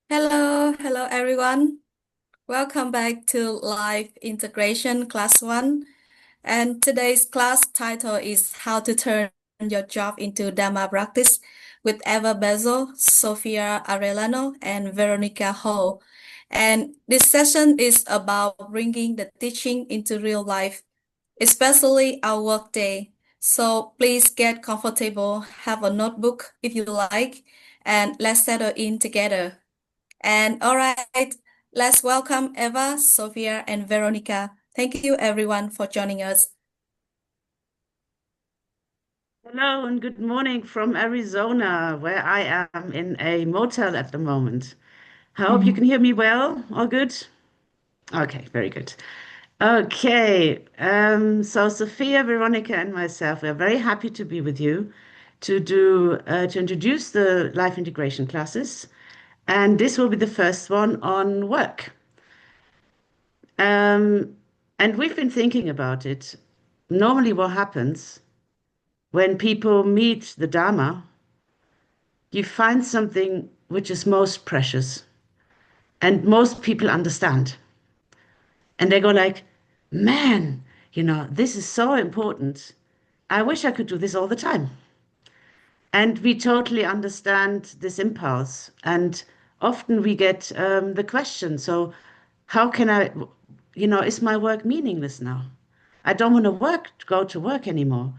Hello everyone. Welcome back to Life Integration Class 1. And today's class title is How to Turn Your Job into Dharma Practice with Eva Bezo, Sofia Arellano, and Veronica Ho. And this session is about bringing the teaching into real life, especially our workday. So please get comfortable, have a notebook if you like, and let's settle in together. And all right, let's welcome Eva, Sofia, and Veronica. Thank you everyone for joining us. Hello and good morning from Arizona, where I am in a motel at the moment. I hope you can Mhm. hear me well. All good? Okay, very good. Okay, so Sophia, Veronica, and myself, we're very happy to be with you to introduce the life integration classes, and this will be the first one on work. Um, and we've been thinking about it. Normally, what happens when people meet the Dharma? You find something which is most precious and most people understand. And they go like, man, this is so important. I wish I could do this all the time. And we totally understand this impulse. And often we get the question, so how can is my work meaningless now? I don't want to go to work anymore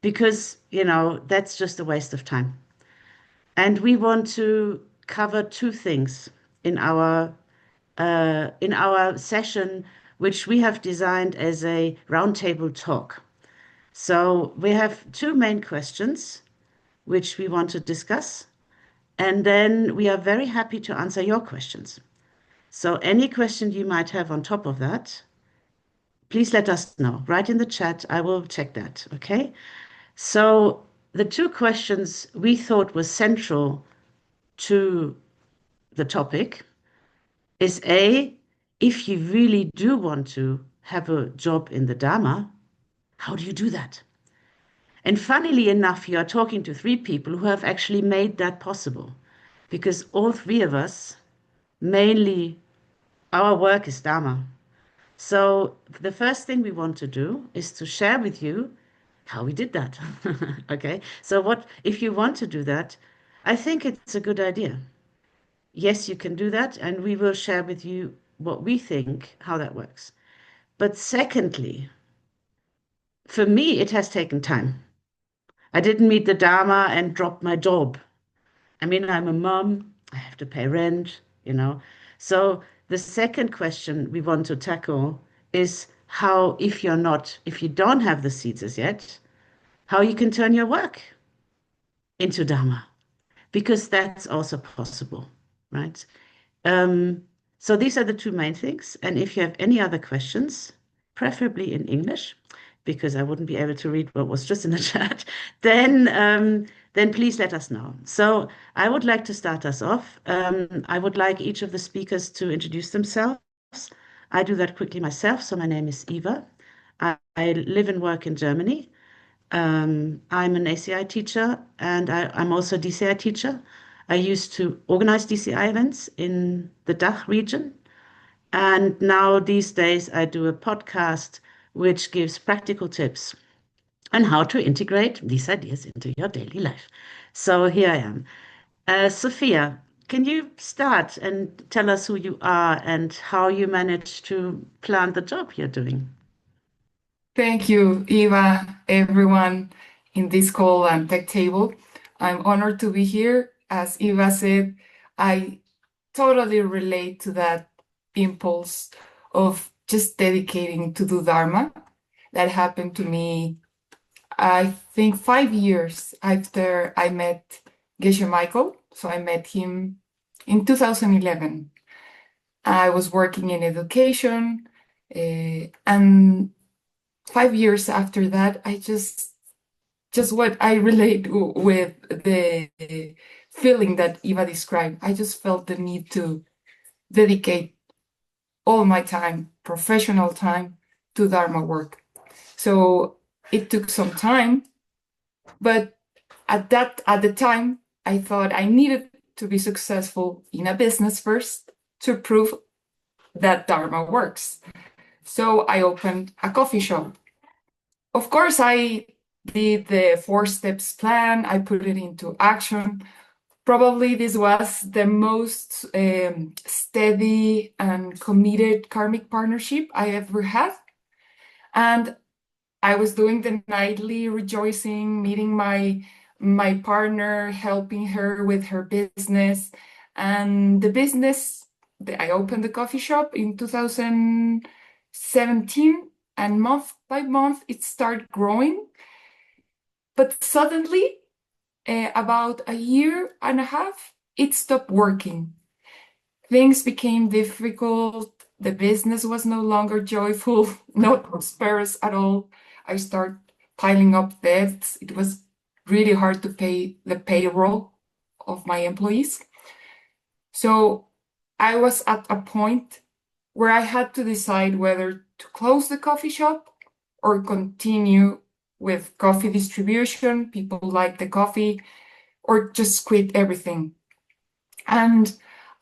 because, that's just a waste of time. And we want to cover two things in our session, which we have designed as a roundtable talk. So we have two main questions which we want to discuss, and then we are very happy to answer your questions. So any question you might have on top of that, please let us know. Write in the chat. I will check that. Okay. So the two questions we thought was central to the topic is A, if you really do want to have a job in the Dharma, how do you do that? And funnily enough, you are talking to three people who have actually made that possible because all three of us, mainly our work is Dharma. So the first thing we want to do is to share with you how we did that. Okay. So what, if you want to do that, I think it's a good idea. Yes, you can do that, and we will share with you what we think, how that works. But secondly, for me, it has taken time. I didn't meet the Dharma and drop my job. I mean, I'm a mom, I have to pay rent, you know. So the second question we want to tackle is how, if you don't have the seeds as yet, how you can turn your work into Dharma, because that's also possible, right? Um, so these are the two main things. And if you have any other questions, preferably in English, because I wouldn't be able to read what was just in the chat, then please let us know. So I would like to start us off. I would like each of the speakers to introduce themselves. I do that quickly myself. So my name is Eva. I live and work in Germany. I'm an ACI teacher and I'm also a DCI teacher. I used to organize DCI events in the DACH region. And now these days I do a podcast which gives practical tips on how to integrate these ideas into your daily life. So here I am. Sophia, can you start and tell us who you are and how you managed to plan the job you're doing? Thank you, Eva, everyone in this call and tech table. I'm honored to be here. As Eva said, I totally relate to that impulse of just dedicating to do Dharma. That happened to me, I think, 5 years after I met Geshe Michael. So I met him in 2011. I was working in education, and 5 years after that, I just what I relate with the feeling that Eva described. I just felt the need to dedicate all my time, professional time, to Dharma work. So it took some time, but at the time, I thought I needed to be successful in a business first to prove that Dharma works. So I opened a coffee shop. Of course, I did the 4 steps plan. I put it into action. Probably this was the most steady and committed karmic partnership I ever had. And I was doing the nightly rejoicing, meeting my partner, helping her with her business. And the business, I opened the coffee shop in 2017, and month by month it started growing. But suddenly, about a year and a half, it stopped working. Things became difficult. The business was no longer joyful, not prosperous at all. I started piling up debts. It was really hard to pay the payroll of my employees. So I was at a point where I had to decide whether to close the coffee shop or continue with coffee distribution. People like the coffee, or just quit everything. And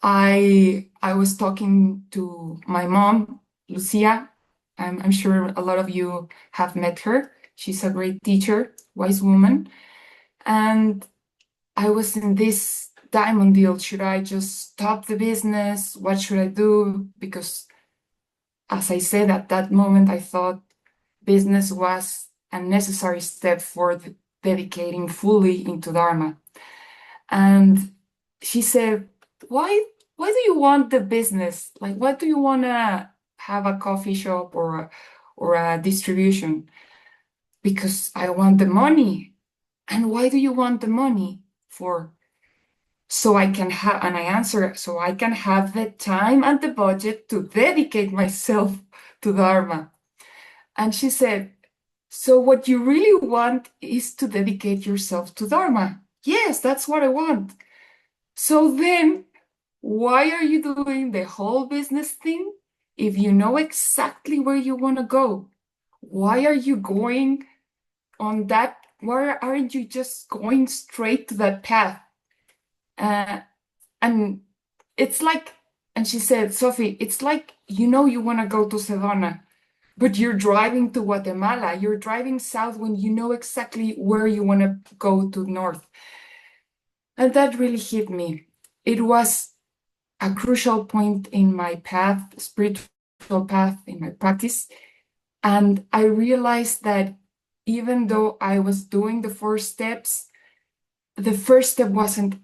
I was talking to my mom, Lucia. I'm sure a lot of you have met her. She's a great teacher, wise woman. And I was in this diamond deal. Should I just stop the business? What should I do? Because as I said, at that moment, I thought business was a necessary step for dedicating fully into Dharma. And she said, why do you want the business? Like, why do you want to have a coffee shop or a distribution? Because I want the money. And why do you want the money for? So I can have, and I answer, so I can have the time and the budget to dedicate myself to Dharma. And she said, so what you really want is to dedicate yourself to Dharma. Yes, that's what I want. So then, why are you doing the whole business thing if you know exactly where you want to go? Why are you going on that? Why aren't you just going straight to that path? And it's like, and she said, Sophie, it's like, you want to go to Sedona, but you're driving to Guatemala. You're driving south when you know exactly where you want to go to north. And that really hit me. It was a crucial point in my path, spiritual path, in my practice. And I realized that even though I was doing the 4 steps, the first step wasn't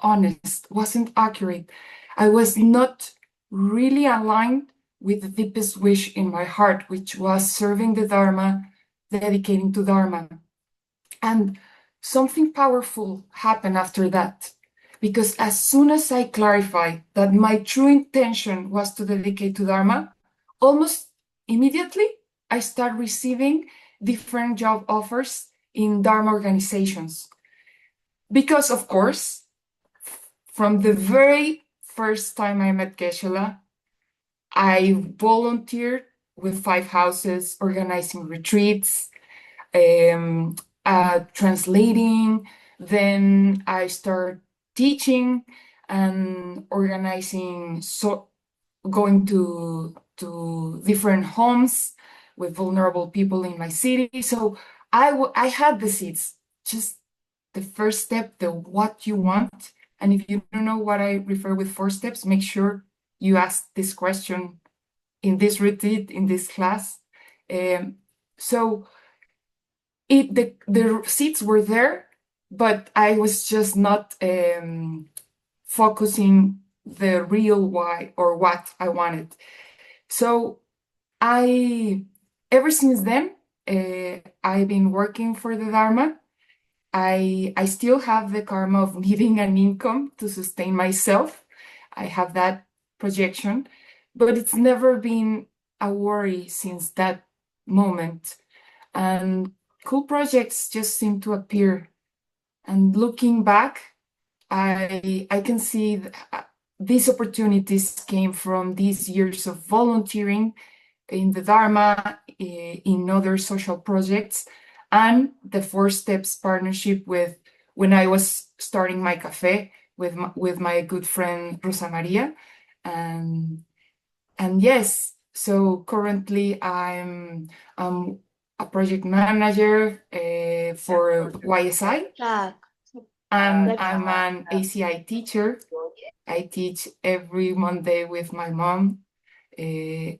honest, wasn't accurate. I was not really aligned with the deepest wish in my heart, which was serving the Dharma, dedicating to Dharma. And something powerful happened after that. Because as soon as I clarified that my true intention was to dedicate to Dharma, almost immediately I started receiving different job offers in Dharma organizations. Because, of course, from the very first time I met Geshe-la, I volunteered with 5 houses, organizing retreats, translating. Then I started teaching and organizing, going to different homes with vulnerable people in my city. So I had the seeds, just the first step, the what you want. And if you don't know what I refer with 4 steps, make sure you ask this question in this retreat, in this class. So the seeds were there, but I was just not focusing the real why or what I wanted. So ever since then, I've been working for the Dharma. I still have the karma of needing an income to sustain myself. I have that projection, but it's never been a worry since that moment. And cool projects just seem to appear. And looking back, I can see these opportunities came from these years of volunteering in the Dharma, in other social projects, and the 4 steps partnership with when I was starting my cafe with my good friend Rosa Maria. And yes, so currently I'm a project manager for YSI, and I'm an ACI teacher. I teach every Monday with my mom the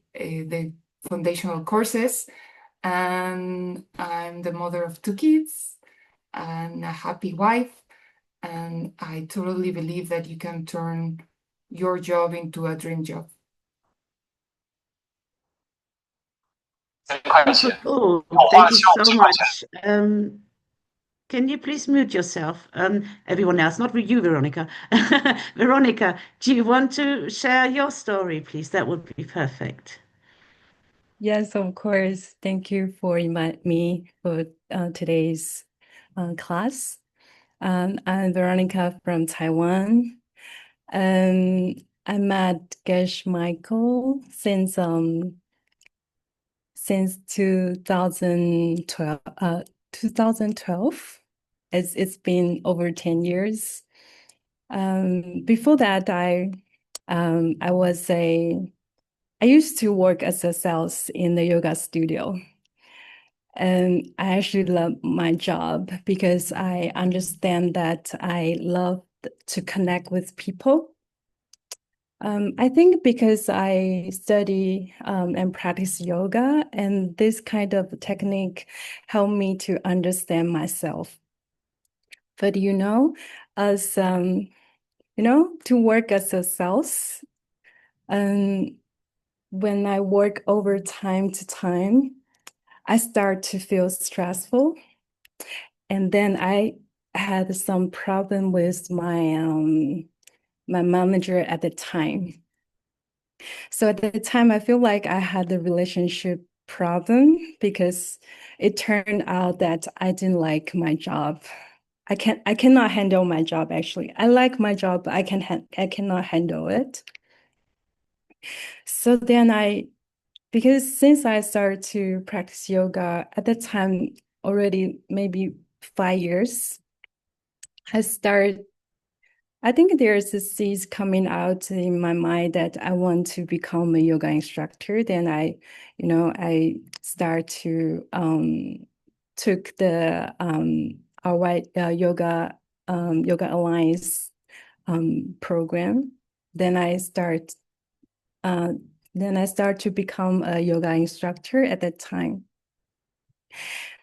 foundational courses, and I'm the mother of two kids and a happy wife. And I totally believe that you can turn your job into a dream job. Super cool. Thank you so much. Can you please mute yourself? Everyone else, not you, Veronica. Veronica, do you want to share your story, please? That would be perfect. Yes, of course. Thank you for inviting me for today's class. I'm Veronica from Taiwan. I met Gesh Michael since 2012. 2012. It's been over 10 years. Before that, I used to work as a sales in the yoga studio. And I actually love my job because I understand that I love to connect with people. I think because I study and practice yoga, and this kind of technique helped me to understand myself. But as to work as a sales, when I work over time to time, I start to feel stressful. And then I had some problem with my manager at the time. So at the time, I feel like I had a relationship problem because it turned out that I didn't like my job. I cannot handle my job actually. I like my job, but I cannot handle it. So then because since I started to practice yoga at that time, already maybe 5 years, I think there's a seed coming out in my mind that I want to become a yoga instructor. Then I start to took the our white yoga alliance program. Then I start to become a yoga instructor at that time.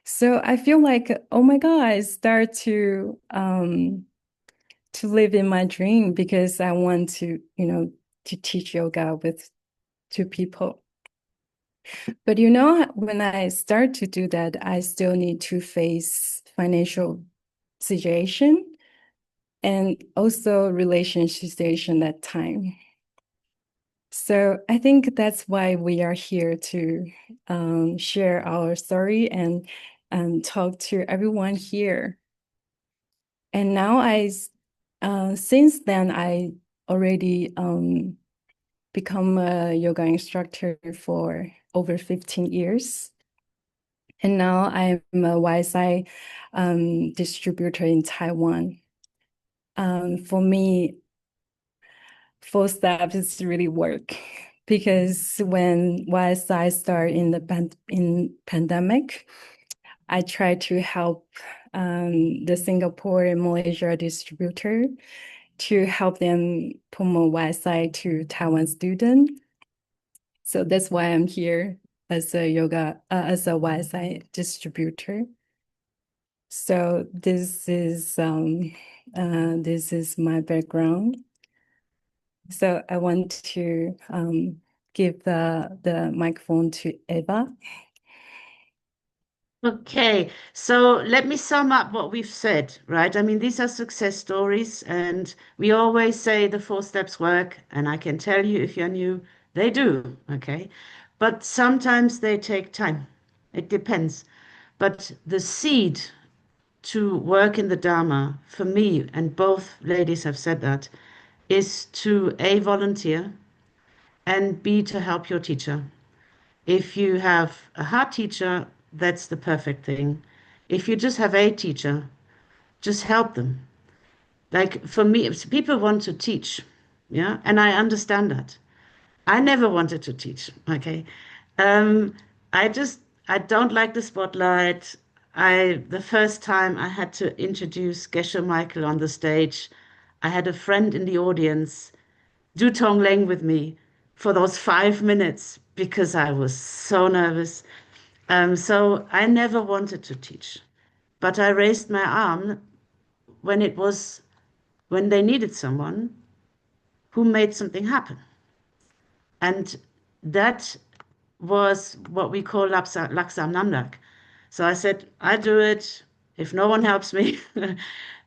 So I feel like, oh my God, I start to live in my dream because I want to teach yoga to people. But when I start to do that, I still need to face financial situation and also relationship situation that time. So I think that's why we are here to share our story and talk to everyone here. And now since then, I already become a yoga instructor for over 15 years. And now I'm a YSI distributor in Taiwan. For me, 4 steps is really work because when YSI started in the pandemic, I tried to help the Singapore and Malaysia distributor to help them promote YSI to Taiwan students. So that's why I'm here as a YSI distributor. So this is my background. So I want to give the microphone to Eva. Okay, so let me sum up what we've said, right? I mean, these are success stories, and we always say the 4 steps work, and I can tell you if you're new, they do, okay? But sometimes they take time. It depends. But the seed to work in the Dharma, for me, and both ladies have said that, is to A, volunteer, and B, to help your teacher. If you have a hard teacher, that's the perfect thing. If you just have a teacher, just help them. Like for me, if people want to teach, yeah, and I understand that. I never wanted to teach, okay? Um, I don't like the spotlight. The first time I had to introduce Geshe Michael on the stage, I had a friend in the audience do Tonglen with me for those 5 minutes because I was so nervous. So I never wanted to teach, but I raised my arm when when they needed someone who made something happen. And that was what we call Laksam Namdak. So I said, I do it if no one helps me,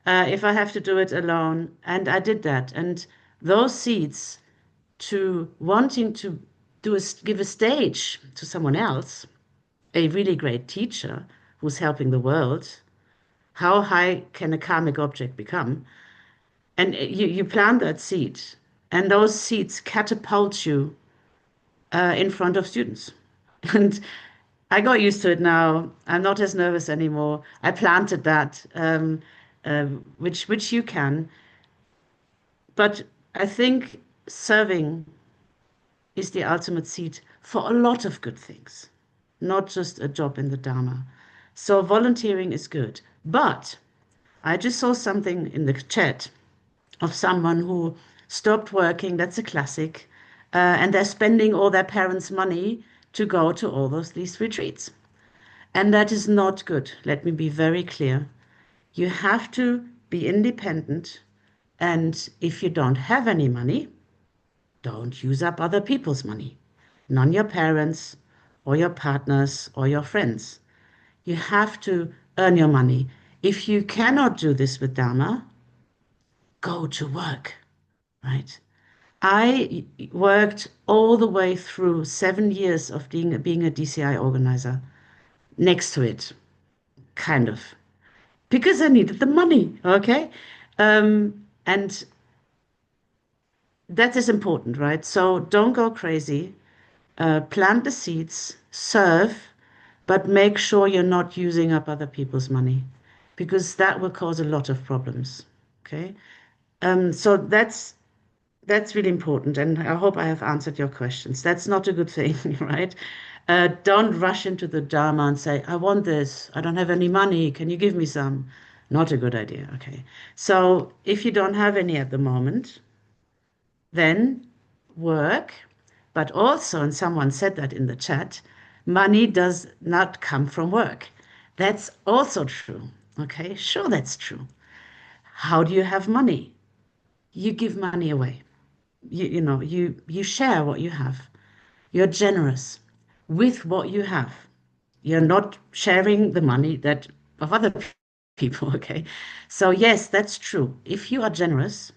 if I have to do it alone. And I did that. And those seeds to wanting to give a stage to someone else, a really great teacher who's helping the world, how high can a karmic object become? And you plant that seed, and those seeds catapult you in front of students. And I got used to it now. I'm not as nervous anymore. I planted that, which you can. But I think serving is the ultimate seed for a lot of good things, not just a job in the Dharma. So volunteering is good. But I just saw something in the chat of someone who stopped working. That's a classic. And they're spending all their parents' money to go to all these retreats. And that is not good. Let me be very clear. You have to be independent. And if you don't have any money, don't use up other people's money, none your parents or your partners or your friends. You have to earn your money. If you cannot do this with Dharma, go to work, right? I worked all the way through 7 years of being a DCI organizer next to it, kind of, because I needed the money, okay? And that is important, right? So don't go crazy. Plant the seeds, serve, but make sure you're not using up other people's money because that will cause a lot of problems, okay? So that's really important, and I hope I have answered your questions. That's not a good thing, right? Don't rush into the Dharma and say, I want this, I don't have any money, can you give me some? Not a good idea, okay? So if you don't have any at the moment, then work, but also, and someone said that in the chat, money does not come from work. That's also true, okay? Sure, that's true. How do you have money? You give money away. You share what you have. You're generous with what you have. You're not sharing the money that of other people, okay? So yes, that's true. If you are generous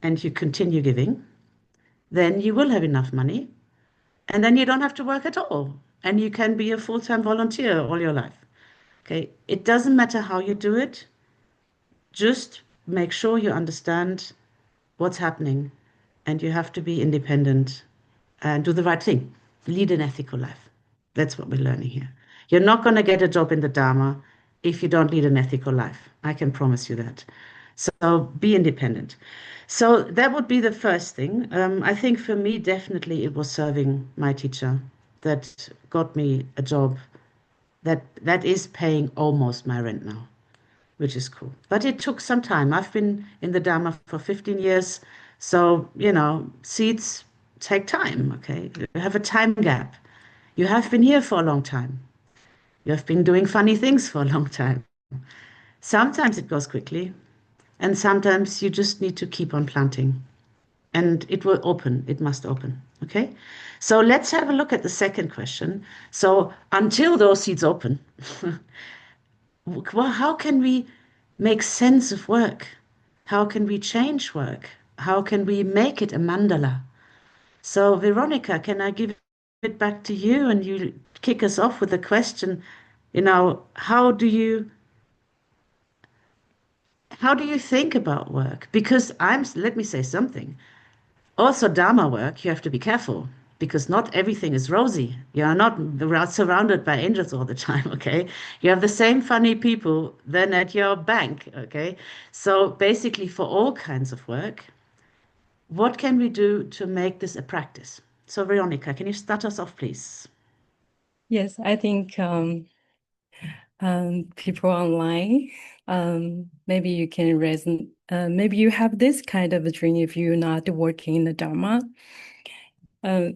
and you continue giving, then you will have enough money, and then you don't have to work at all, and you can be a full-time volunteer all your life. Okay? It doesn't matter how you do it. Just make sure you understand what's happening, and you have to be independent and do the right thing. Lead an ethical life. That's what we're learning here. You're not going to get a job in the Dharma if you don't lead an ethical life. I can promise you that. So be independent. So that would be the first thing. I think for me, definitely it was serving my teacher that got me a job that is paying almost my rent now, which is cool. But it took some time. I've been in the Dharma for 15 years. So, seeds take time, okay? You have a time gap. You have been here for a long time. You have been doing funny things for a long time. Sometimes it goes quickly, and sometimes you just need to keep on planting. And it will open, it must open, okay? So let's have a look at the second question. So until those seeds open, well, how can we make sense of work? How can we change work? How can we make it a mandala? So, Veronica, can I give it back to you and you kick us off with a question? How do you think about work? Because let me say something. Also, Dharma work, you have to be careful because not everything is rosy. You are not surrounded by angels all the time, okay? You have the same funny people then at your bank, okay? So basically, for all kinds of work, what can we do to make this a practice? So, Veronica, can you start us off, please? Yes, I think people online, maybe you can resonate. Maybe you have this kind of a dream if you're not working in the Dharma.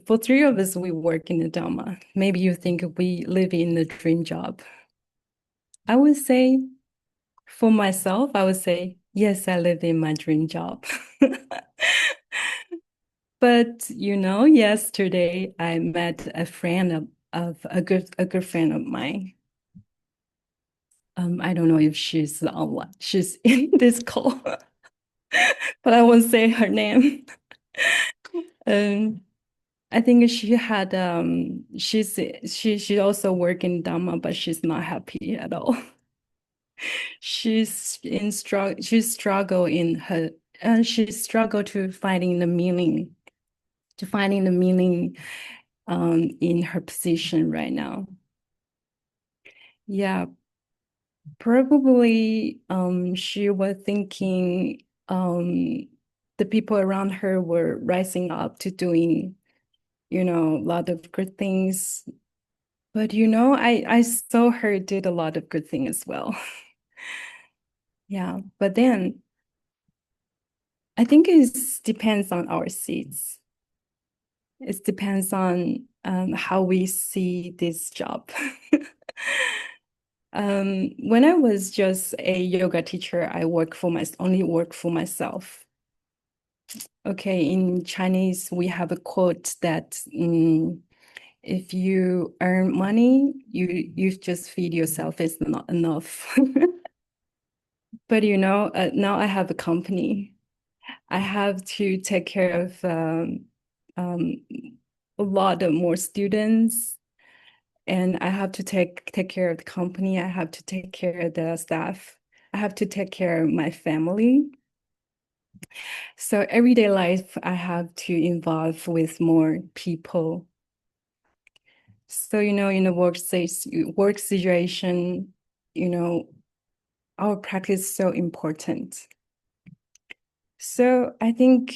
For three of us, we work in the Dharma. Maybe you think we live in the dream job. I would say, for myself, I would say, yes, I live in my dream job. But yesterday I met a friend of a good friend of mine. I don't know if she's online. She's in this call, but I won't say her name. I think she had she also work in Dhamma, but she's not happy at all. She's struggle in her she struggle to finding the meaning in her position right now. Yeah, probably she was thinking the people around her were rising up to doing a lot of good things. But I saw her did a lot of good things as well. Yeah, but then I think it depends on our seeds. It depends on how we see this job. When I was just a yoga teacher, I only work for myself. Okay, in Chinese, we have a quote that if you earn money, you just feed yourself is not enough. But now I have a company. I have to take care of a lot of more students, and I have to take care of the company. I have to take care of the staff. I have to take care of my family. So everyday life, I have to involve with more people. So, in the work situation, our practice is so important. So I think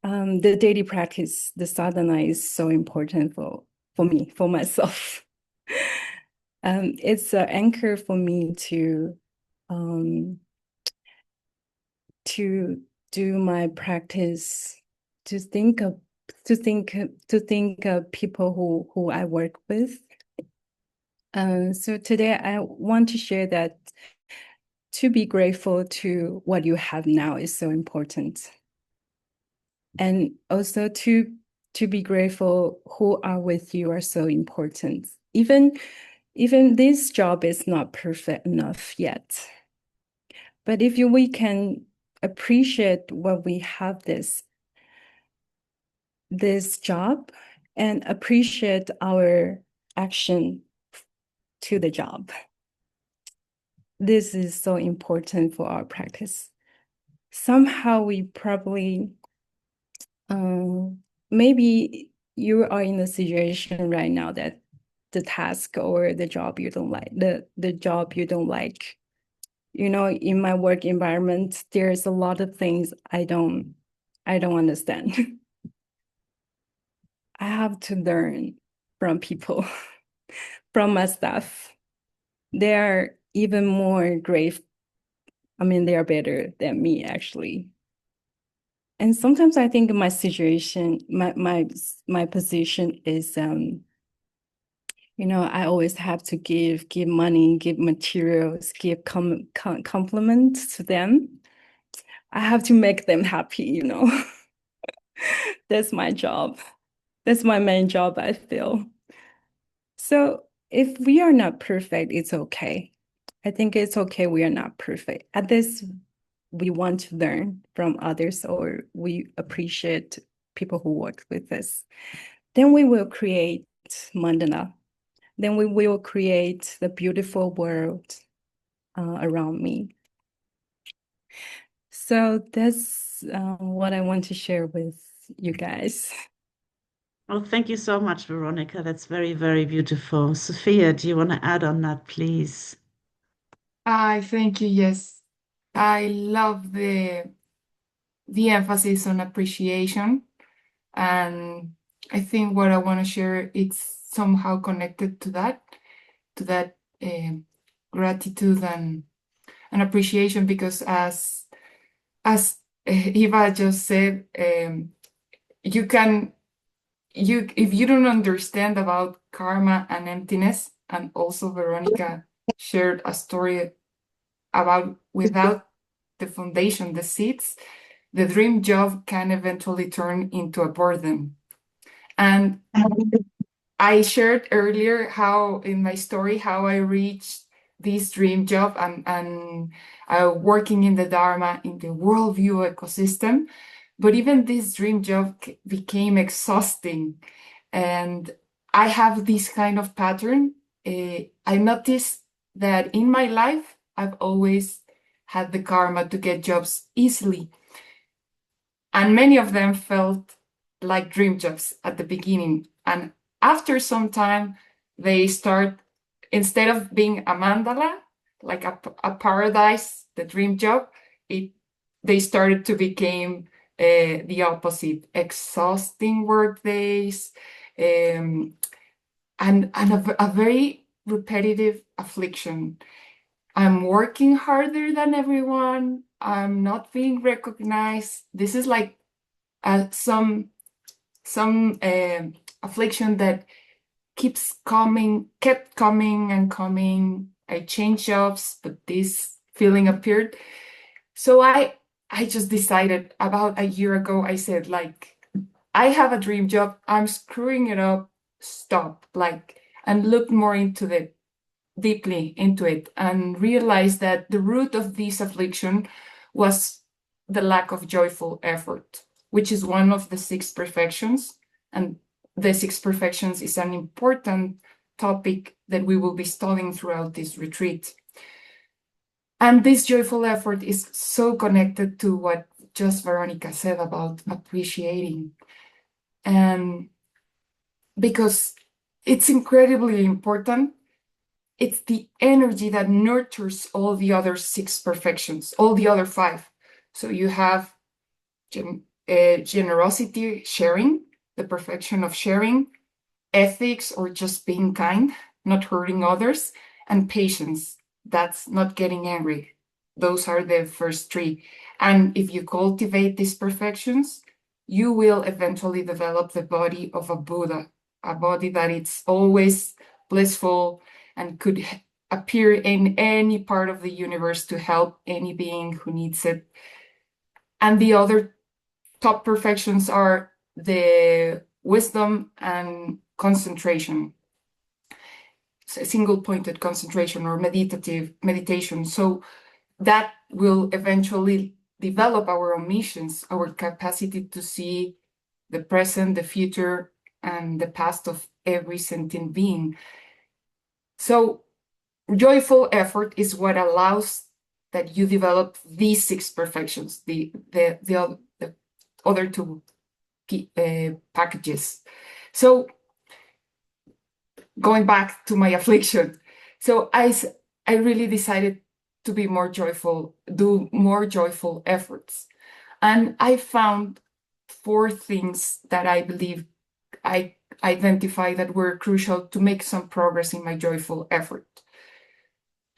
the daily practice, the sadhana is so important for me, for myself. It's an anchor for me to do my practice, to think of people who I work with. So today I want to share that to be grateful to what you have now is so important. And also to be grateful who are with you are so important. Even this job is not perfect enough yet. But if we can appreciate what we have this job and appreciate our action to the job, this is so important for our practice. Somehow we probably maybe you are in a situation right now that the task or the job you don't like, the job you don't like. In my work environment, there's a lot of things I don't understand. I have to learn from people, from my staff. They are even more great. I mean, they are better than me, actually. And sometimes I think my situation, my position is, I always have to give money, give materials, give compliments to them. I have to make them happy, That's my job. That's my main job, I feel. So if we are not perfect, it's okay. I think it's okay we are not perfect. At this, we want to learn from others, or we appreciate people who work with us. Then we will create mandana. Then we will create the beautiful world around me. So that's what I want to share with you guys. Oh, thank you so much, Veronica. That's very, very beautiful. Sophia, do you want to add on that, please? I thank you. Yes, I love the emphasis on appreciation, and I think what I want to share it's somehow connected to that gratitude and appreciation, because as Eva just said, you can you if you don't understand about karma and emptiness, and also Veronica shared a story about without the foundation, the seeds, the dream job can eventually turn into a burden. And I shared earlier how in my story how I reached this dream job and working in the Dharma in the worldview ecosystem. But even this dream job became exhausting. And I have this kind of pattern. I noticed that in my life, I've always had the karma to get jobs easily. And many of them felt like dream jobs at the beginning. And after some time, they start, instead of being a mandala, like a paradise, the dream job, they started to become the opposite, exhausting work days, and a very repetitive affliction. I'm working harder than everyone. I'm not being recognized. This is like some affliction that kept coming and coming. I changed jobs, but this feeling appeared. So I just decided about a year ago, I said, like, I have a dream job. I'm screwing it up. Stop. Like, and look more deeply into it and realized that the root of this affliction was the lack of joyful effort, which is one of the six perfections. And the six perfections is an important topic that we will be studying throughout this retreat. And this joyful effort is so connected to what just Veronica said about appreciating. And because it's incredibly important, it's the energy that nurtures all the other six perfections, all the other five. So you have generosity, sharing, the perfection of sharing, ethics, or just being kind, not hurting others, and patience, that's not getting angry. Those are the first three. And if you cultivate these perfections, you will eventually develop the body of a Buddha, a body that it's always blissful and could appear in any part of the universe to help any being who needs it. And the other top perfections are the wisdom and concentration, single-pointed concentration or meditation. So that will eventually develop our omissions, our capacity to see the present, the future, and the past of every sentient being. So joyful effort is what allows that you develop these six perfections, the other two packages. So going back to my affliction, so I really decided to be more joyful, do more joyful efforts. And I found four things that I believe I identify that were crucial to make some progress in my joyful effort.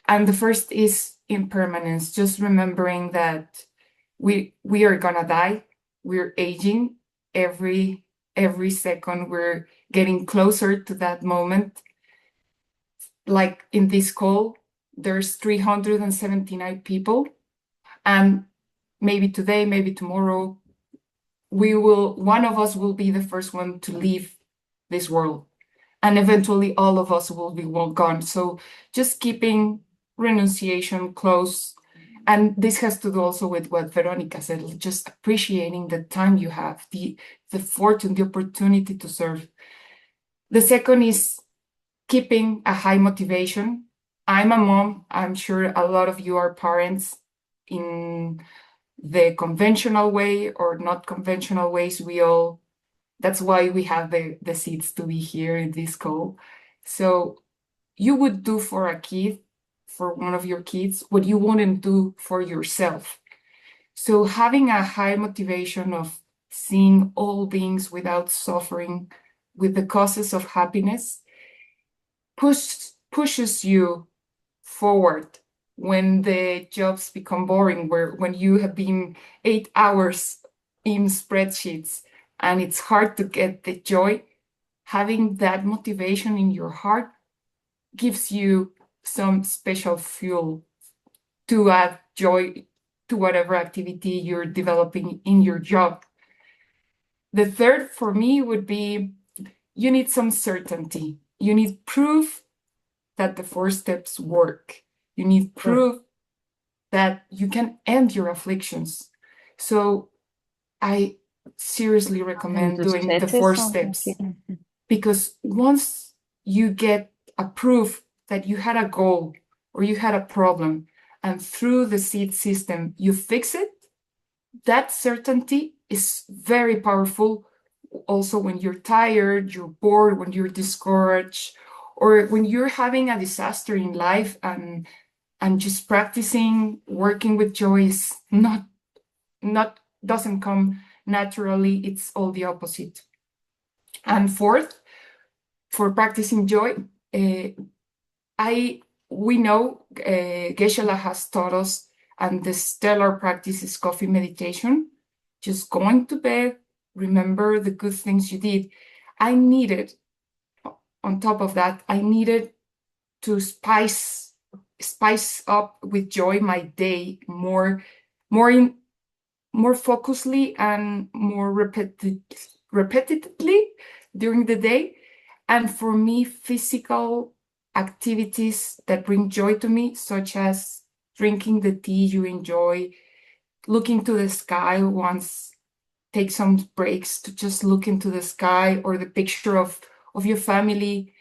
And the first is impermanence, just remembering that we are gonna die, we're aging every second, we're getting closer to that moment. Like in this call, there's 379 people, and maybe today, maybe tomorrow, one of us will be the first one to leave this world, and eventually all of us will be gone. So just keeping renunciation close. And this has to do also with what Veronica said, just appreciating the time you have, the fortune, the opportunity to serve. The second is keeping a high motivation. I'm a mom. I'm sure a lot of you are parents in the conventional way or not conventional ways. We all That's why we have the seats to be here in this call. So you would do for a kid, for one of your kids, what you wouldn't do for yourself. So having a high motivation of seeing all beings without suffering, with the causes of happiness, pushes you forward when the jobs become boring, when you have been 8 hours in spreadsheets and it's hard to get the joy. Having that motivation in your heart gives you some special fuel to add joy to whatever activity you're developing in your job. The third for me would be you need some certainty. You need proof that the 4 steps work. You need proof that you can end your afflictions. So I seriously recommend doing the 4 steps, because once you get a proof that you had a goal or you had a problem, and through the seed system you fix it, that certainty is very powerful. Also, when you're tired, you're bored, when you're discouraged, or when you're having a disaster in life, and just practicing working with joy is not doesn't come naturally. It's all the opposite. And fourth, for practicing joy, we know Geshe-la has taught us, and the stellar practice is coffee meditation. Just going to bed, remember the good things you did. I needed, on top of that, I needed to spice up with joy my day more focusedly and more repetitively during the day. And for me, physical activities that bring joy to me, such as drinking the tea you enjoy, looking to the sky once, take some breaks to just look into the sky, or the picture of your family,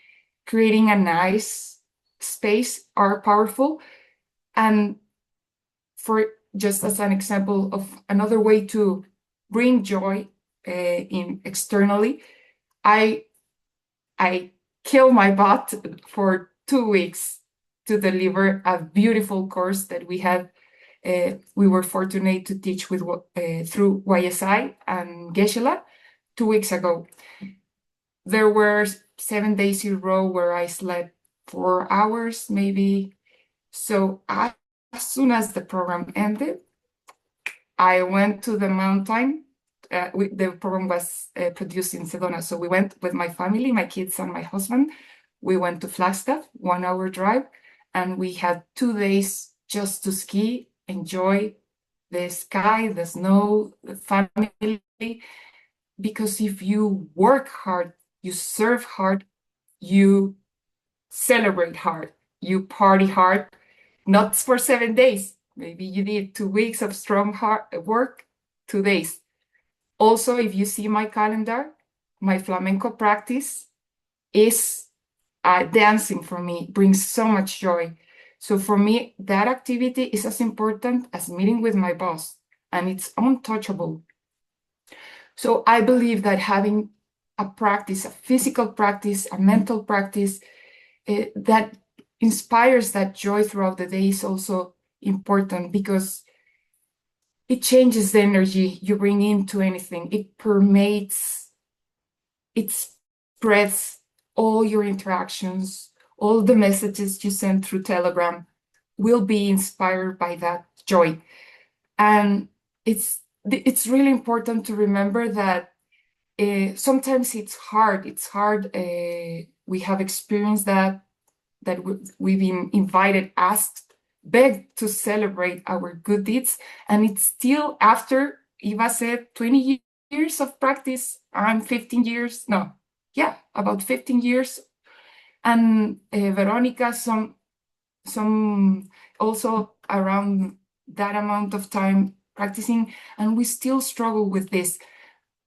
creating a nice space, are powerful. And for just as an example of another way to bring joy in externally, I kill my butt for 2 weeks to deliver a beautiful course that we had. We were fortunate to teach through YSI and Geshe-la 2 weeks ago. There were 7 days in a row where I slept 4 hours, maybe. So as soon as the program ended, I went to the mountain. The program was produced in Sedona. So we went with my family, my kids and my husband. We went to Flagstaff, 1 hour drive, and we had 2 days just to ski, enjoy the sky, the snow, the family. Because if you work hard, you serve hard, you celebrate hard, you party hard, not for 7 days. Maybe you did 2 weeks of strong hard work, 2 days. Also, if you see my calendar, my flamenco practice is dancing for me, brings so much joy. So for me, that activity is as important as meeting with my boss, and it's untouchable. So I believe that having a practice, a physical practice, a mental practice, that inspires that joy throughout the day is also important, because it changes the energy you bring into anything. It permeates, it spreads all your interactions, all the messages you send through Telegram will be inspired by that joy. And it's really important to remember that sometimes it's hard. We have experienced that we've been invited, asked, begged to celebrate our good deeds. And it's still, after Eva said 20 years of practice, I'm 15 years, no, yeah, about 15 years. And Veronica, some also around that amount of time practicing, and we still struggle with this.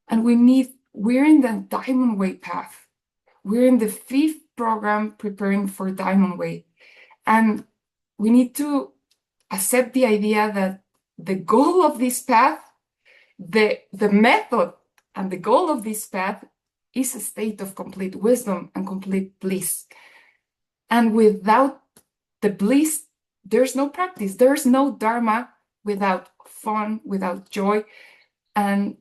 And we're in the Diamond Way path. We're in the 5th program preparing for Diamond Way. And we need to accept the idea that the goal of this path, the method And the goal of this path is a state of complete wisdom and complete bliss. And without the bliss, there's no practice. There's no Dharma without fun, without joy. And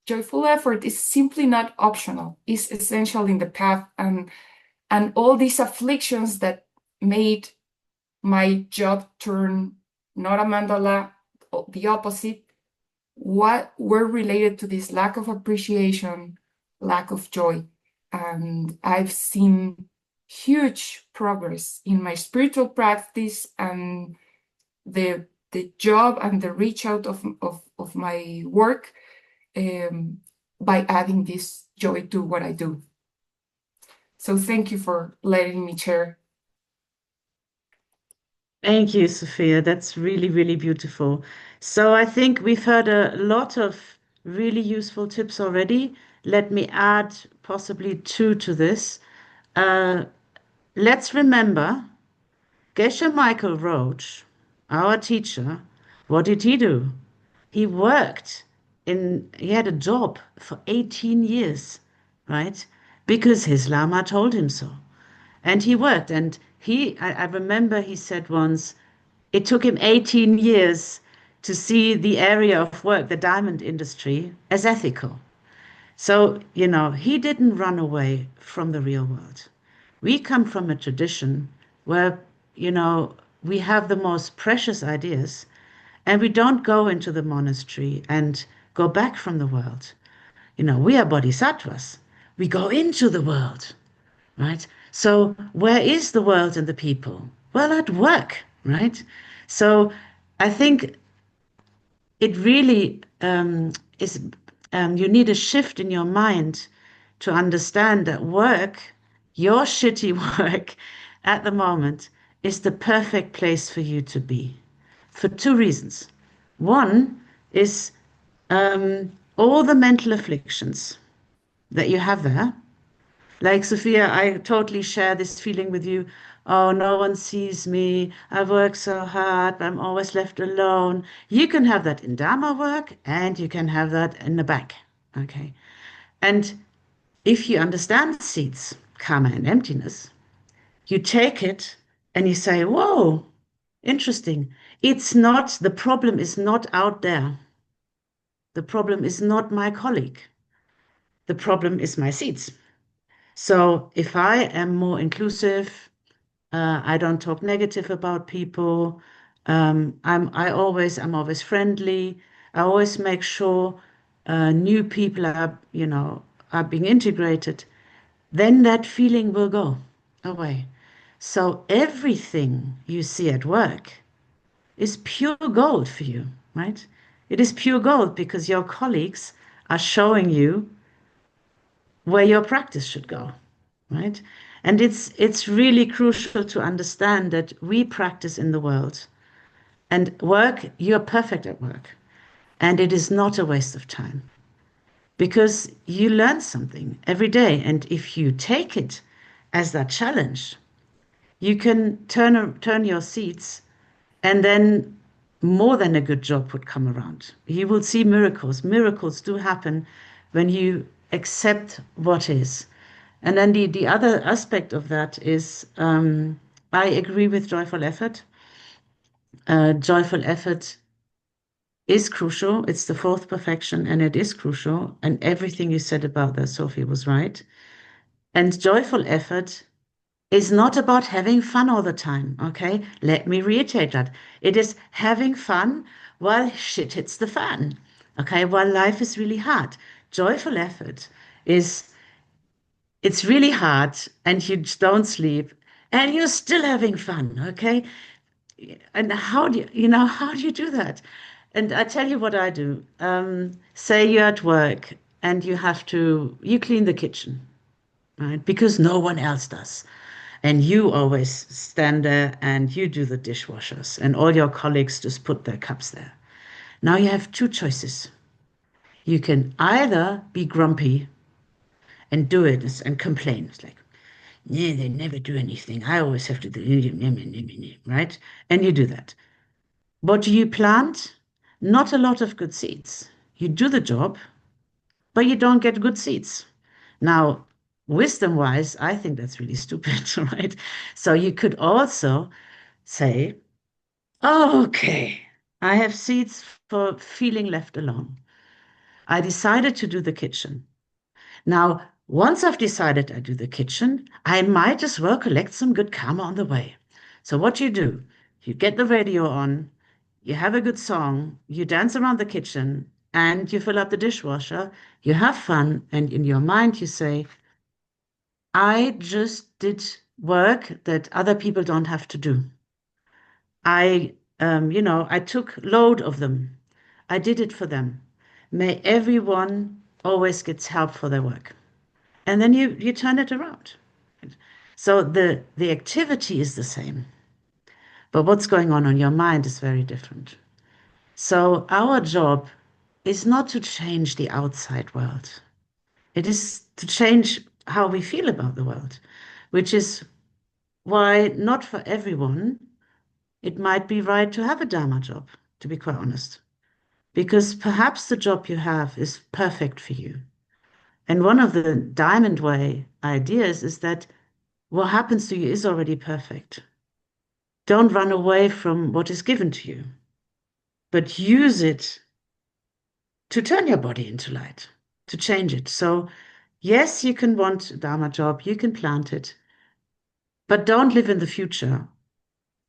joyful effort is simply not optional. It's essential in the path. And all these afflictions that made my job turn not a mandala, the opposite, what were related to this lack of appreciation, lack of joy. And I've seen huge progress in my spiritual practice and the job and the reach out of my work by adding this joy to what I do. So thank you for letting me share. Thank you, Sophia. That's really, really beautiful. So I think we've heard a lot of really useful tips already. Let me add possibly two to this. Let's remember Geshe Michael Roach, our teacher, what did he do? He had a job for 18 years, right? Because his Lama told him so. And he worked. And I remember he said once, it took him 18 years to see the area of work, the diamond industry, as ethical. So, he didn't run away from the real world. We come from a tradition where, we have the most precious ideas and we don't go into the monastery and go back from the world. We are bodhisattvas. We go into the world, right? So where is the world and the people? Well, at work, right? So I think it really is, you need a shift in your mind to understand that work, your shitty work at the moment, is the perfect place for you to be for two reasons. One is all the mental afflictions that you have there. Like Sophia, I totally share this feeling with you. Oh, no one sees me. I work so hard, but I'm always left alone. You can have that in Dharma work and you can have that in the back. Okay. And if you understand seeds, karma and emptiness, you take it and you say, whoa, interesting. The problem is not out there. The problem is not my colleague. The problem is my seeds. So if I am more inclusive, I don't talk negative about people. I'm always friendly. I always make sure new people are being integrated. Then that feeling will go away. So everything you see at work is pure gold for you, right? It is pure gold because your colleagues are showing you where your practice should go, right? And it's really crucial to understand that we practice in the world and work, you're perfect at work. And it is not a waste of time because you learn something every day. And if you take it as that challenge, you can turn your seats and then more than a good job would come around. You will see miracles. Miracles do happen when you accept what is. And then the other aspect of that is I agree with joyful effort. Joyful effort is crucial. It's the fourth perfection, and it is crucial. And everything you said about that, Sophie, was right. And joyful effort is not about having fun all the time, okay? Let me reiterate that. It is having fun while shit hits the fan, okay? While life is really hard. Joyful effort is, it's really hard and you don't sleep and you're still having fun, okay? And how do you do that? And I tell you what I do. Say you're at work and you clean the kitchen, right? Because no one else does. And you always stand there and you do the dishwashers, and all your colleagues just put their cups there. Now you have two choices. You can either be grumpy and do it and complain. It's like, yeah, they never do anything. I always have to do, right? And you do that. What do you plant? Not a lot of good seeds. You do the job, but you don't get good seeds. Now, wisdom-wise, I think that's really stupid, right? So you could also say, okay, I have seeds for feeling left alone. I decided to do the kitchen. Now, once I've decided I do the kitchen, I might as well collect some good karma on the way. So what you do, you get the radio on, you have a good song, you dance around the kitchen, and you fill up the dishwasher, you have fun, and in your mind you say, I just did work that other people don't have to do. I took load of them. I did it for them. May everyone always gets help for their work. And then you turn it around. So the activity is the same, but what's going on in your mind is very different. So our job is not to change the outside world. It is to change how we feel about the world, which is why not for everyone it might be right to have a Dharma job, to be quite honest, because perhaps the job you have is perfect for you. And one of the diamond way ideas is that what happens to you is already perfect. Don't run away from what is given to you, but use it to turn your body into light, to change it. So, yes, you can want a Dharma job, you can plant it, but don't live in the future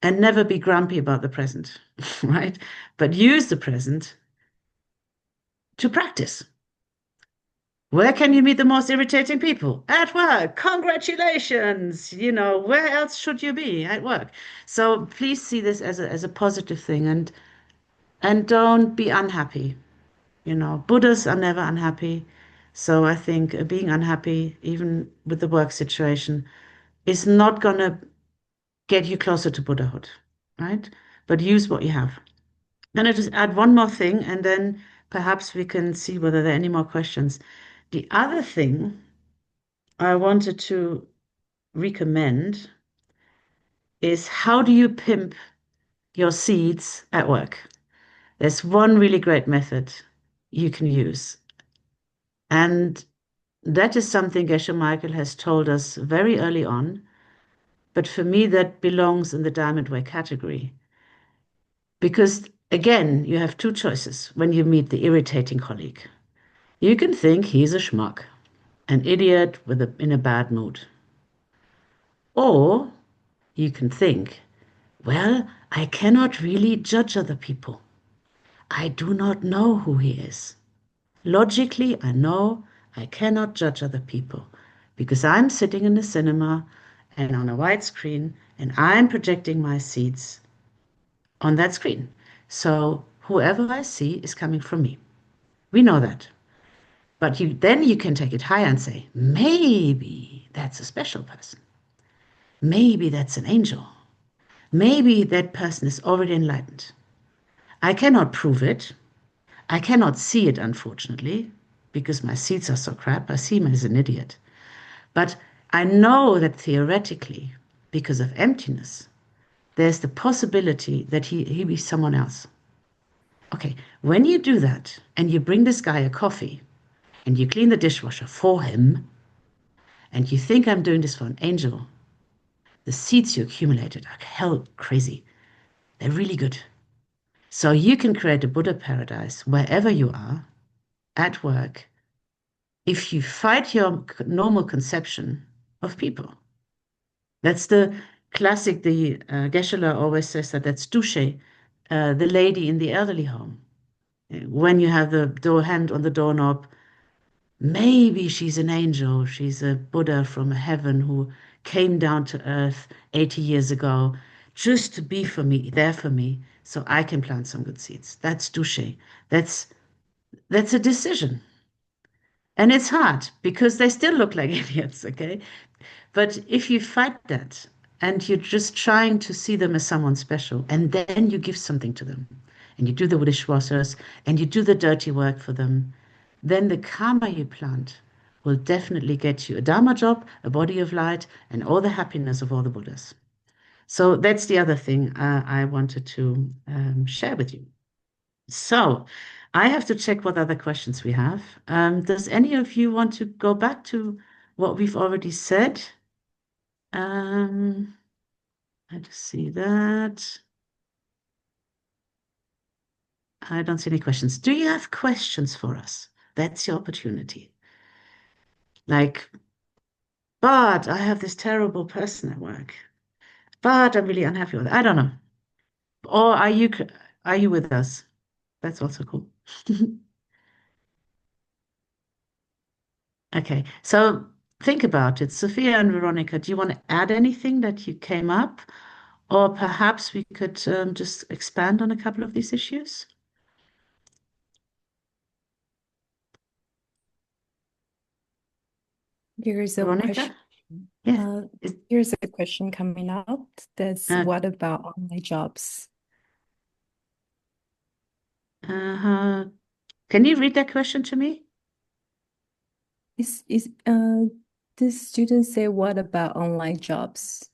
and never be grumpy about the present, right? But use the present to practice. Where can you meet the most irritating people? At work. Congratulations. Where else should you be? At work. So please see this as a positive thing and don't be unhappy. Buddhas are never unhappy. So I think being unhappy, even with the work situation, is not going to get you closer to Buddhahood, right? But use what you have. Then I just add one more thing, and then perhaps we can see whether there are any more questions. The other thing I wanted to recommend is how do you pimp your seeds at work? There's one really great method you can use. And that is something Geshe Michael has told us very early on. But for me, that belongs in the Diamond Way category. Because again, you have two choices when you meet the irritating colleague. You can think he's a schmuck, an idiot in a bad mood. Or you can think, well, I cannot really judge other people. I do not know who he is. Logically, I know I cannot judge other people because I'm sitting in the cinema and on a white screen and I'm projecting my seeds on that screen. So whoever I see is coming from me. We know that. But then you can take it higher and say, maybe that's a special person. Maybe that's an angel. Maybe that person is already enlightened. I cannot prove it. I cannot see it, unfortunately, because my seeds are so crap. I see him as an idiot. But I know that theoretically, because of emptiness, there's the possibility that he be someone else. Okay, when you do that and you bring this guy a coffee and you clean the dishwasher for him and you think I'm doing this for an angel, the seeds you accumulated are hell crazy. They're really good. So you can create a Buddha paradise wherever you are, at work, if you fight your normal conception of people. That's the classic, the Geshe always says that's Dushe, the lady in the elderly home. When you have the hand on the doorknob, maybe she's an angel, she's a Buddha from heaven who came down to earth 80 years ago just to be for me, there for me, so I can plant some good seeds. That's Dushe. That's a decision. And it's hard because they still look like idiots, okay? But if you fight that and you're just trying to see them as someone special, and then you give something to them, and you do the dishwashers, and you do the dirty work for them, then the karma you plant will definitely get you a Dharma job, a body of light, and all the happiness of all the Buddhas. So that's the other thing I wanted to share with you. So I have to check what other questions we have. Does any of you want to go back to what we've already said? I just see that. I don't see any questions. Do you have questions for us? That's your opportunity. Like, but I have this terrible person at work. But I'm really unhappy with it. I don't know. Or are you with us? That's also cool. Okay, so think about it. Sophia and Veronica, do you want to add anything that you came up? Or perhaps we could just expand on a couple of these issues? Here's a Veronica? question. Yeah. Here's a question coming up. That's Uh, what about online jobs? uh, can you read that question to me? Is this student say what about online jobs?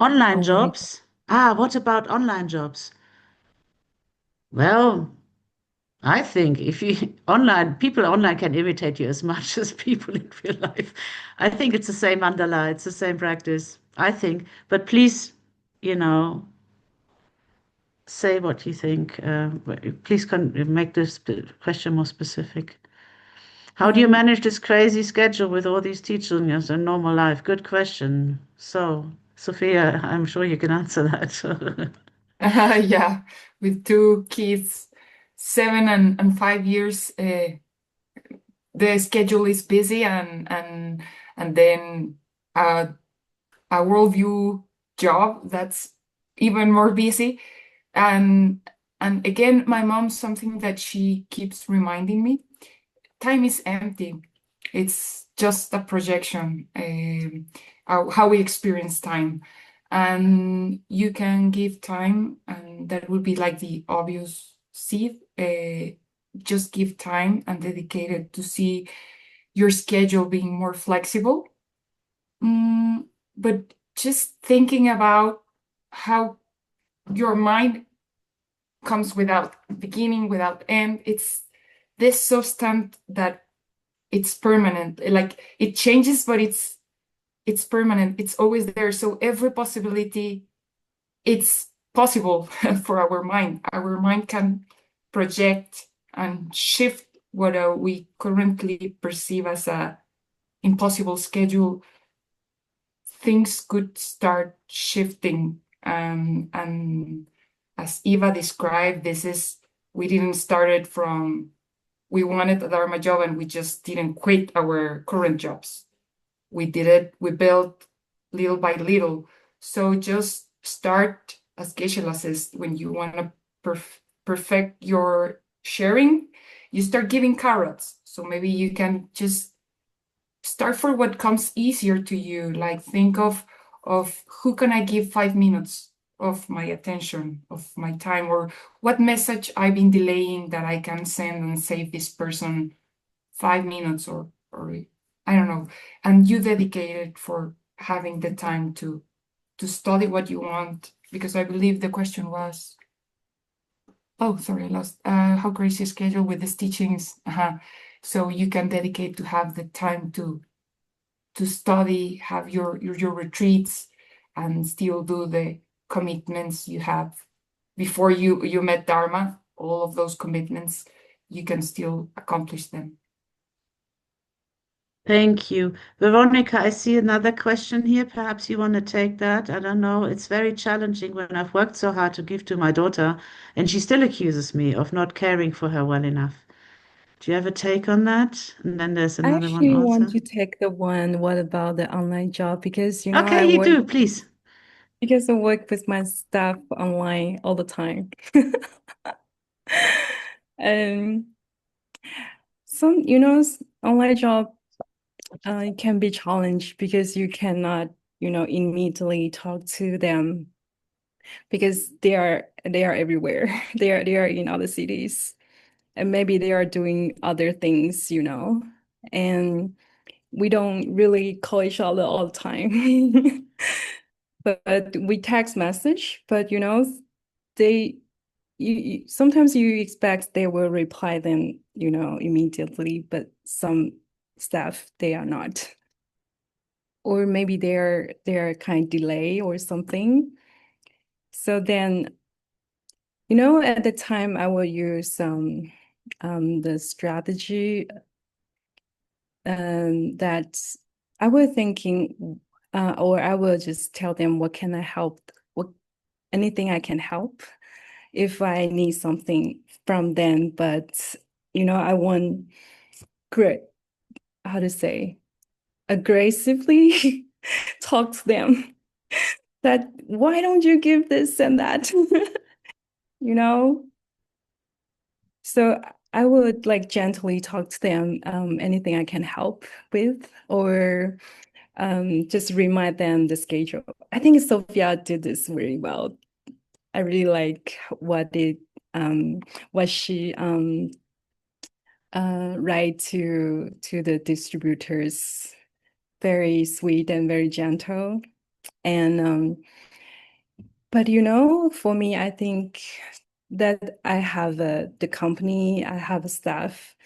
Online Online. jobs? Ah, what about online jobs? Well, I think if you people online can irritate you as much as people in real life. I think it's the same underlie, it's the same practice, I think. But please, you know, say what you think. Please make this question more specific. How do you manage this crazy schedule with all these teaching as a normal life? Good question. So, Sophia, I'm sure you can answer that. Yeah, with two kids, 7 and 5 years, the schedule is busy, and then uh, a worldview job that's even more busy. And and again, my mom, something that she keeps reminding me, time is empty. It's just a projection, how we experience time. And you can give time, and that would be like the obvious seed. Just give time and dedicate it to see your schedule being more flexible. But just thinking about how your mind comes without beginning, without end, it's this substance that it's permanent. Like it changes, but it's permanent. It's always there. So every possibility, it's possible for our mind. Our mind can project and shift what we currently perceive as a impossible schedule. Things could start shifting. And as Eva described, we didn't start it from, we wanted a Dharma job and we just didn't quit our current jobs. We did it, we built little by little. So just start, as Geshe-la says, when you want to perfect your sharing, you start giving carrots. So maybe you can just start for what comes easier to you. Like think of who can I give 5 minutes of my attention, of my time, or what message I've been delaying that I can send and save this person 5 minutes, or I don't know. And you dedicate it for having the time to study what you want, because I believe the question was, oh, sorry, I lost, how crazy schedule with these teachings. So you can dedicate to have the time to study, have your retreats, and still do the commitments you have before you met Dharma. All of those commitments, you can still accomplish them. Thank you. Veronica, I see another question here. Perhaps you want to take that. I don't know. It's very challenging when I've worked so hard to give to my daughter, and she still accuses me of not caring for her well enough. Do you have a take on that? And then there's I another one actually want also. to take the one, what about the online job? Because Okay, you do, please. I work with my staff online all the time. And some, online job can be challenged because you cannot, immediately talk to them because they are everywhere. They are in other cities, and maybe they are doing other things, and we don't really call each other all the time. But we text message, but they sometimes you expect they will reply them, immediately, but some staff they are not. Or maybe they're kind of delay or something. So then, at the time I will use the strategy that I was thinking, or I will just tell them what can I help, anything I can help if I need something from them. But I want great, how to say, aggressively talk to them that why don't you give this and that, you know? So I would like gently talk to them, anything I can help with, or just remind them the schedule. I think Sofia did this really well. I really like what she write to the distributors. Very sweet and very gentle. And but for me, I think that I have the company, I have a staff.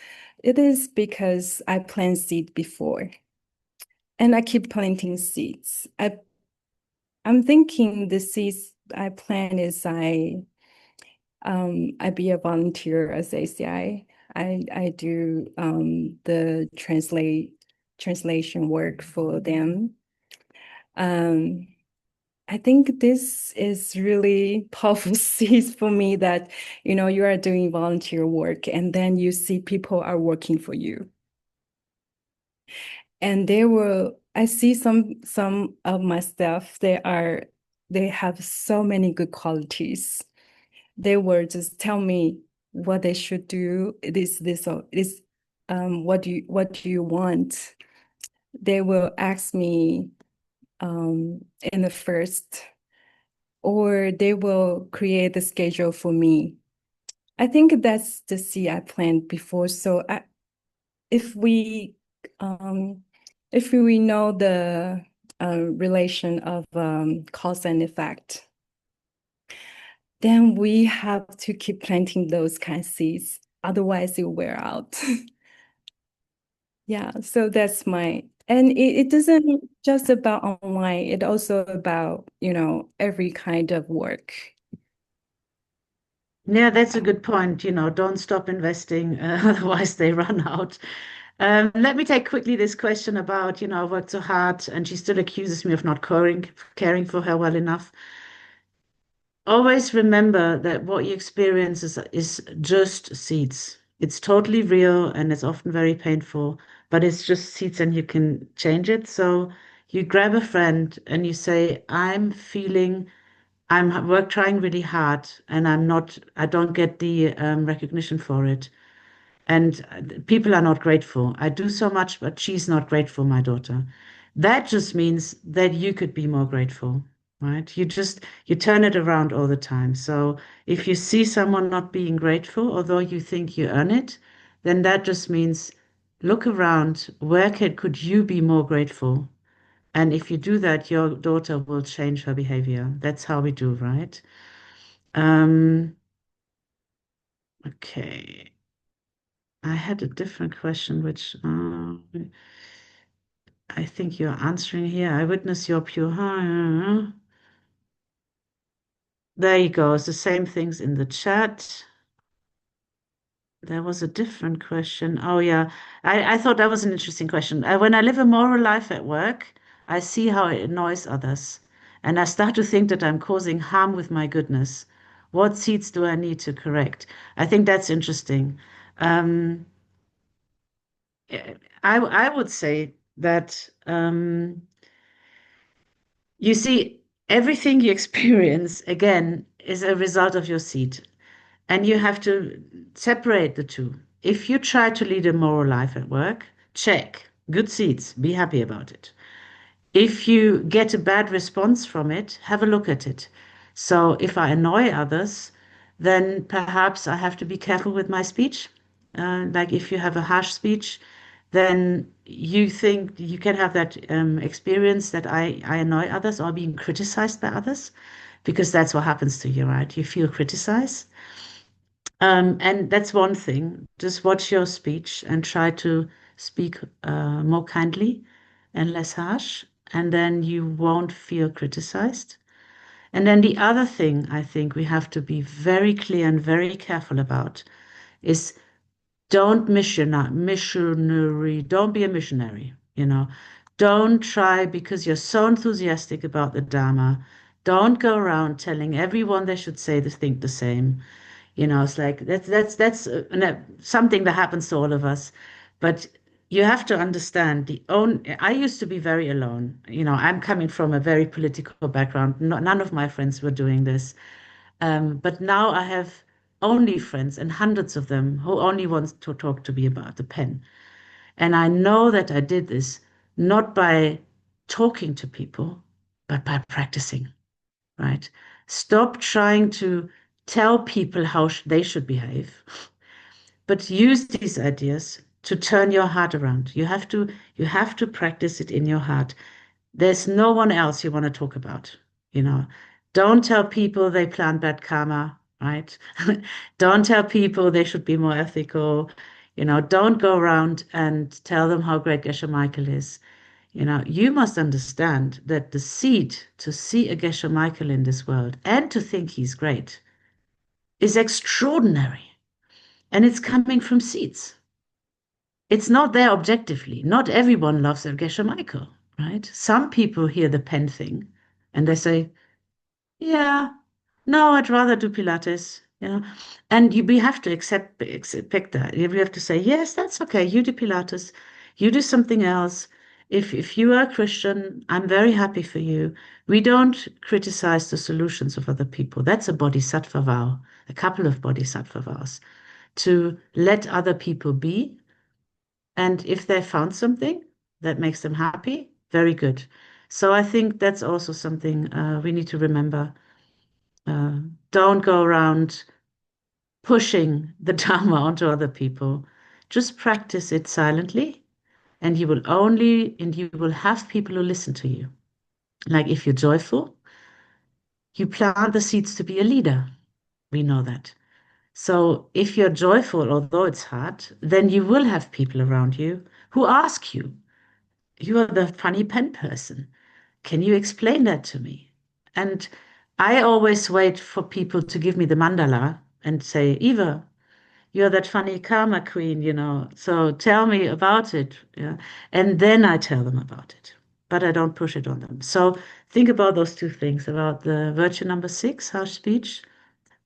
It is because I plant seed before, and I keep planting seeds. I'm thinking the seeds I plant is I be a volunteer as ACI. I do the translation work for them. I think this is really powerful seeds for me that you are doing volunteer work and then you see people are working for you. And I see some of my staff, they have so many good qualities. They will just tell me what they should do. This or this, what do you want? They will ask me in the first, or they will create the schedule for me. I think that's the seed I planned before. So if we know the relation of cause and effect, then we have to keep planting those kind of seeds. Otherwise, it will wear out. Yeah, so that's and it isn't just about online, it also about, every kind of work. Yeah, that's a good point. Don't stop investing, otherwise they run out. Let me take quickly this question about, I worked so hard and she still accuses me of not caring for her well enough. Always remember that what you experience is just seeds. It's totally real and it's often very painful, but it's just seeds and you can change it. So you grab a friend and you say, I'm trying really hard and I don't get the recognition for it. And people are not grateful. I do so much, but she's not grateful, my daughter. That just means that you could be more grateful, right? You turn it around all the time. So if you see someone not being grateful, although you think you earn it, then that just means look around. Could you be more grateful? And if you do that, your daughter will change her behavior. That's how we do, right? Um, okay. I had a different question, which I think you're answering here. I witness your pure heart. There you go. It's the same things in the chat. There was a different question. Oh, yeah. I thought that was an interesting question. When I live a moral life at work, I see how it annoys others. And I start to think that I'm causing harm with my goodness. What seeds do I need to correct? I think that's interesting. Um, I would say that you see, everything you experience again is a result of your seed, and you have to separate the two. If you try to lead a moral life at work, check, good seeds, be happy about it. If you get a bad response from it, have a look at it. So if I annoy others, then perhaps I have to be careful with my speech. Like if you have a harsh speech, then you think you can have that experience that I annoy others or being criticized by others, because that's what happens to you, right? You feel criticized. And that's one thing. Just watch your speech and try to speak more kindly and less harsh, and then you won't feel criticized. And then the other thing I think we have to be very clear and very careful about is don't missionary, don't be a missionary, you know. Don't try because you're so enthusiastic about the Dharma. Don't go around telling everyone they should say the think the same. You know, it's like that's something that happens to all of us. But you have to understand the own. I used to be very alone. You know, I'm coming from a very political background. None of my friends were doing this. But now I have only friends and hundreds of them who only want to talk to me about the pen. And I know that I did this not by talking to people, but by practicing, right? Stop trying to tell people how they should behave, but use these ideas to turn your heart around. You have to practice it in your heart. There's no one else you want to talk about, you know. Don't tell people they plan bad karma, right? Don't tell people they should be more ethical. You know, don't go around and tell them how great Geshe Michael is. You know, you must understand that the seed to see a Geshe Michael in this world and to think he's great is extraordinary. And it's coming from seeds. It's not there objectively. Not everyone loves a Geshe Michael, right? Some people hear the pen thing and they say, yeah, no, I'd rather do Pilates, you know. And we have to expect that. We have to say, yes, that's okay. You do Pilates, you do something else. If you are a Christian, I'm very happy for you. We don't criticize the solutions of other people. That's a bodhisattva vow, a couple of bodhisattva vows, to let other people be. And if they found something that makes them happy, very good. So I think that's also something we need to remember. Don't go around pushing the Dharma onto other people. Just practice it silently, and you will have people who listen to you. Like if you're joyful, you plant the seeds to be a leader. We know that. So if you're joyful, although it's hard, then you will have people around you who ask you, you are the funny pen person. Can you explain that to me? And I always wait for people to give me the mandala and say, Eva, you're that funny karma queen, you know, so tell me about it. Yeah. And then I tell them about it, but I don't push it on them. So think about those two things, about the virtue number 6, harsh speech,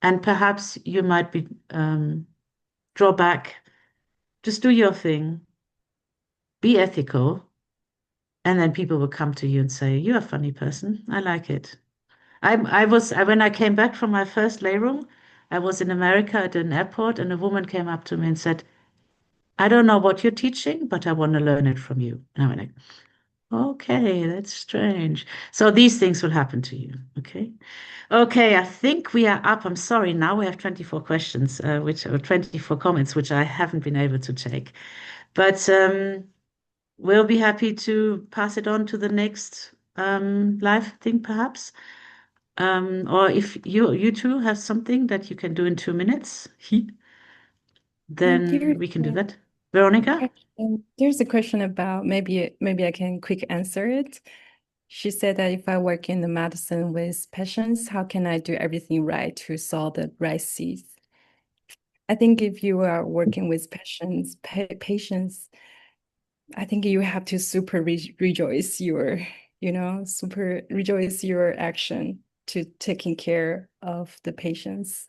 and perhaps you might be draw back, just do your thing, be ethical, and then people will come to you and say, you're a funny person. I like it. When I came back from my first lay room, I was in America at an airport, and a woman came up to me and said, I don't know what you're teaching, but I want to learn it from you. And I went like, okay, that's strange. So these things will happen to you. Okay. Okay, I think we are up. I'm sorry. Now we have 24 questions, which or 24 comments, which I haven't been able to take. But we'll be happy to pass it on to the next live thing, perhaps. Or if you two have something that you can do in 2 minutes, then we can do that. Veronica? There's a question about maybe I can quick answer it. She said that if I work in the medicine with patients, how can I do everything right to sow the right seeds? I think if you are working with patients, I think you have to rejoice your action to taking care of the patients,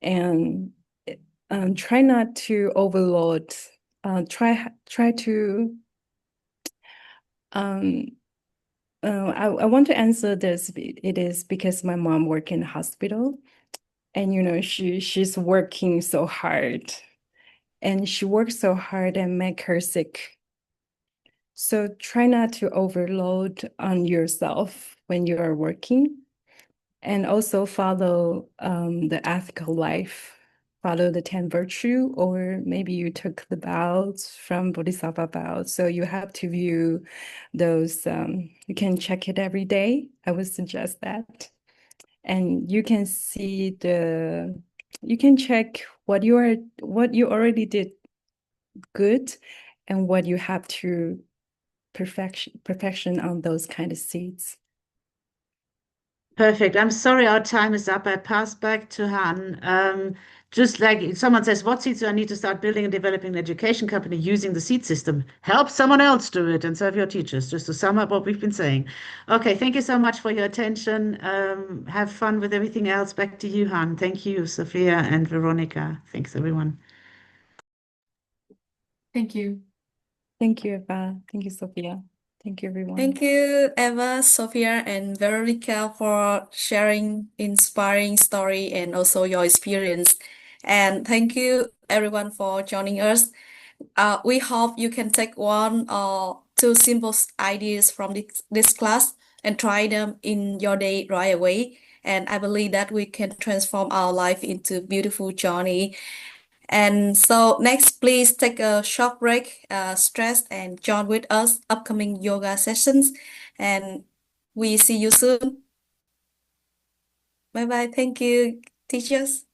and try not to overload. Try to. I want to answer this. It is because my mom works in the hospital, and she's working so hard, and she works so hard and make her sick. So try not to overload on yourself when you are working, and also follow the ethical life. Follow the 10 virtue, or maybe you took the vows from Bodhisattva vows. So you have to view those. You can check it every day. I would suggest that. And you can see you can check what you already did good and what you have to perfection on those kind of seeds. Perfect. I'm sorry our time is up. I pass back to Han. Just like someone says, what seeds do I need to start building and developing an education company using the seed system? Help someone else do it and serve your teachers, just to sum up what we've been saying. Okay, thank you so much for your attention. Have fun with everything else. Back to you, Han. Thank you, Sophia and Veronica. Thanks, everyone. Thank you. Thank you, Eva. Thank you, Sophia. Thank you, everyone. Thank you, Eva, Sofia, and Veronica for sharing inspiring story and also your experience. And thank you, everyone, for joining us. We hope you can take one or two simple ideas from this class and try them in your day right away. And I believe that we can transform our life into beautiful journey. And so next, please take a short break, stress, and join with us upcoming yoga sessions. And we see you soon. Bye bye. Thank you, teachers.